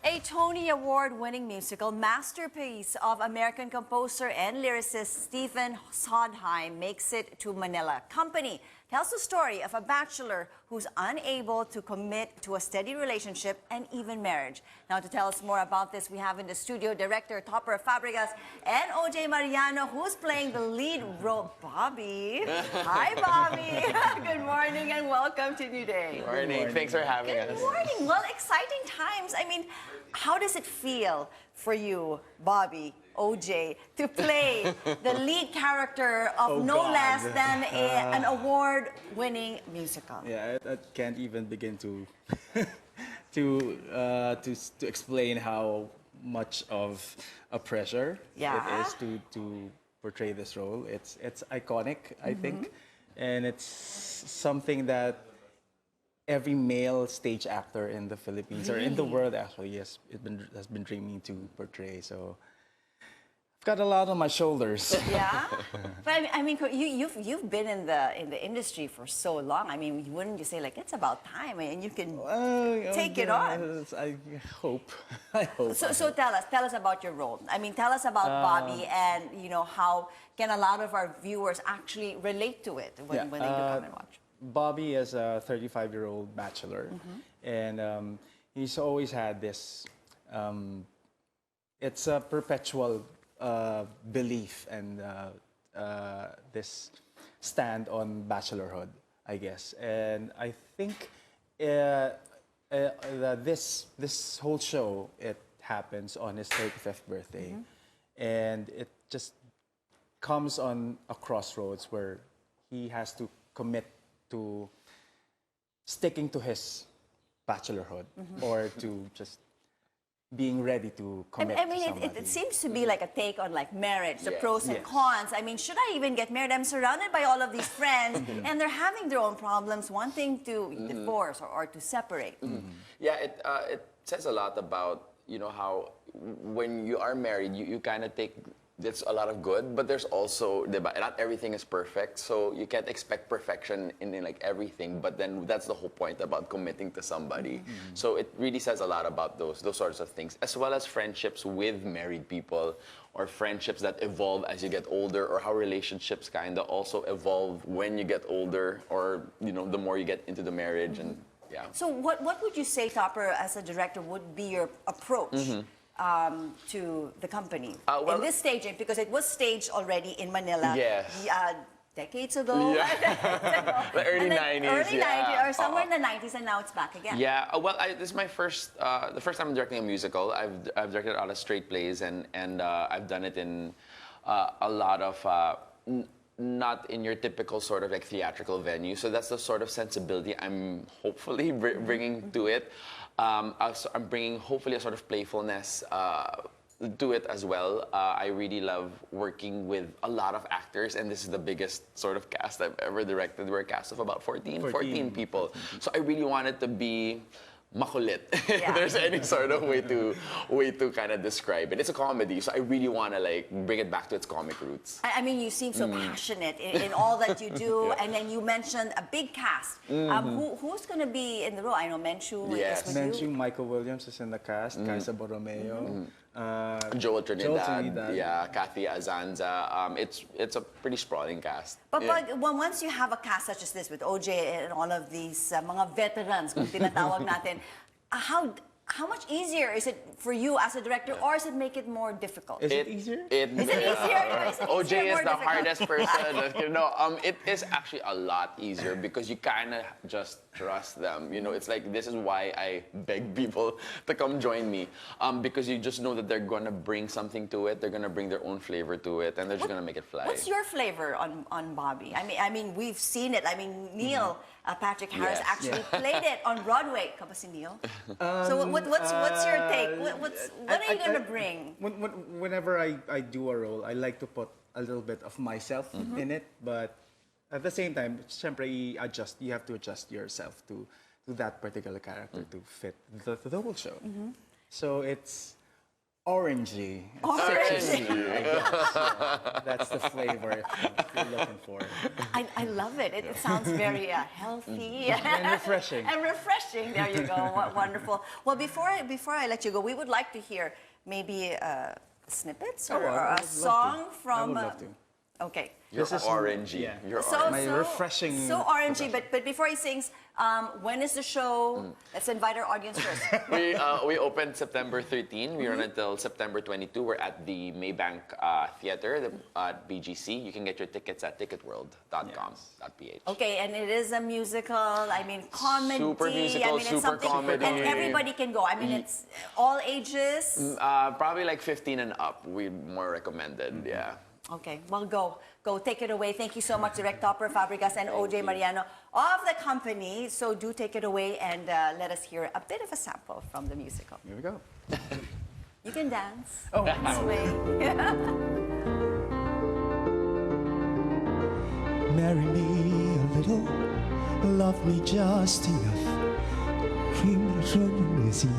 A Tony Award-winning musical masterpiece of American composer and lyricist Stephen Sondheim makes it to Manila. Company tells the story of a bachelor who's unable to commit to a steady relationship and even marriage. Now, to tell us more about this, we have in the studio director Topper Fabregas and OJ Mariano, who's playing the lead role. Bobby. Hi, Bobby. Good morning and welcome to New Day. Good morning. Thanks for having us. Good morning. Well, exciting times. I mean, how does it feel for you, Bobby, OJ, to play the lead character of no less than an award-winning musical? Yeah, I can't even begin to to explain how much of a pressure it is to portray this role. It's iconic, I think, and it's something that every male stage actor in the Philippines or in the world actually has been dreaming to portray. So I've got a lot on my shoulders. Yeah, but I mean, you've been in the industry for so long. I mean, wouldn't you say like it's about time and you can take it on? I hope. I hope. So tell us about your role. I mean, tell us about Bobby and how can a lot of our viewers actually relate to it when they do come and watch. Bobby is a 35-year-old bachelor, and he's always had this, it's a perpetual belief and this stand on bachelorhood, I guess. And I think that this whole show, it happens on his 35th birthday, and it just comes on a crossroads where he has to commit to sticking to his bachelorhood or to just being ready to commit I mean, to somebody. it seems to be like a take on like marriage, the pros and cons. I mean, should I even get married? I'm surrounded by all of these friends and they're having their own problems, wanting to divorce or to separate. Yeah, it says a lot about, how when you are married, you kind of take there's a lot of good, but there's also, not everything is perfect, so you can't expect perfection in like everything, but then that's the whole point about committing to somebody. So it really says a lot about those sorts of things, as well as friendships with married people, or friendships that evolve as you get older, or how relationships kind of also evolve when you get older, or, the more you get into the marriage, and yeah. So what would you say, Topper, as a director, would be your approach to the company in this staging, because it was staged already in Manila decades ago. The early 90s. Early 90s, or somewhere in the 90s, and now it's back again. Yeah, well, this is my first, the first time I'm directing a musical. I've directed a lot of straight plays, and I've done it in a lot of, not in your typical sort of like theatrical venue. So that's the sort of sensibility I'm hopefully bringing to it. I'm bringing hopefully a sort of playfulness to it as well. I really love working with a lot of actors, and this is the biggest sort of cast I've ever directed. We're a cast of about 14 people. So I really wanted to be makulit, if there's any sort of way to kind of describe it. It's a comedy, so I really want to like bring it back to its comic roots. I mean, you seem so passionate in all that you do, and then you mentioned a big cast. Who's going to be in the role? I know Menchu is with Menchu, you. Michael Williams is in the cast, Kaisa Borromeo, Joel Trinidad, yeah, Kathy Azanza. It's a pretty sprawling cast. But once you have a cast such as this with OJ and all of these mga veterans, kung tinatawag natin, how much easier is it for you as a director, or does it make it more difficult? Is it easier? Is it easier? OJ is the hardest person. It is actually a lot easier because you kind of just trust them. It's like, this is why I beg people to come join me, because you just know that they're gonna bring something to it. They're gonna bring their own flavor to it, and they're just gonna make it fly. What's your flavor on Bobby? I mean, we've seen it. I mean, Neil Patrick Harris actually played it on Broadway. Kamu si Neil? So what's your take? What are you gonna bring? Whenever I do a role, I like to put a little bit of myself in it, but at the same time, syempre, you have to adjust yourself to that particular character to fit the whole show. So it's Orangey. Citrusy, I guess. Yeah, that's the flavor if you're looking for. I love it. It sounds very healthy And refreshing. and refreshing. There you go. Wonderful. Well, before I let you go, we would like to hear maybe snippets or a song from. I would love to. Okay. You're This is- orangey. yeah. You're My refreshing So orangey, but before he sings, when is the show? Let's invite our audience first. We opened September 13. We run until September 22. We're at the Maybank Theater at BGC. You can get your tickets at ticketworld.com.ph. Okay, and it is a musical. I mean, comedy. Super musical, I mean, it's super something, comedy. and everybody can go. I mean, it's all ages. Probably like 15 and up. We more recommended. Yeah. Okay, well, go take it away. Thank you so much, Director Fabregas and OJ Mariano of the company. So do take it away and let us hear a bit of a sample from the musical. Here we go. You can dance. Oh, This no. way. Marry me a little, love me just enough. Cream sugar easy,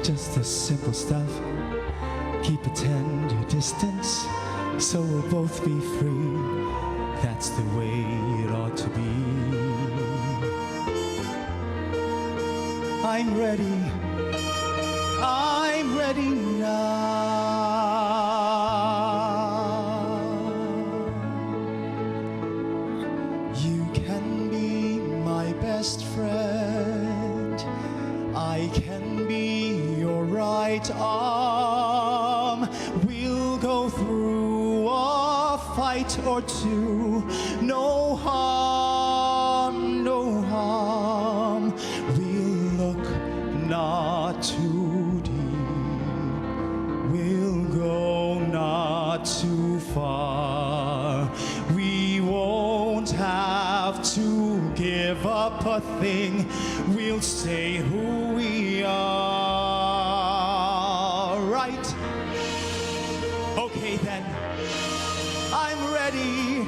just the simple stuff. Keep a tender distance, so we'll both be free. That's the way it ought to be. I'm ready now. You can be my best friend. I can be your right arm. We'll go through a fight or two. No harm, no harm. We'll look not too deep. We'll go not too far. We won't have to give up a thing. We'll stay who we are. Right? Okay then. I'm ready.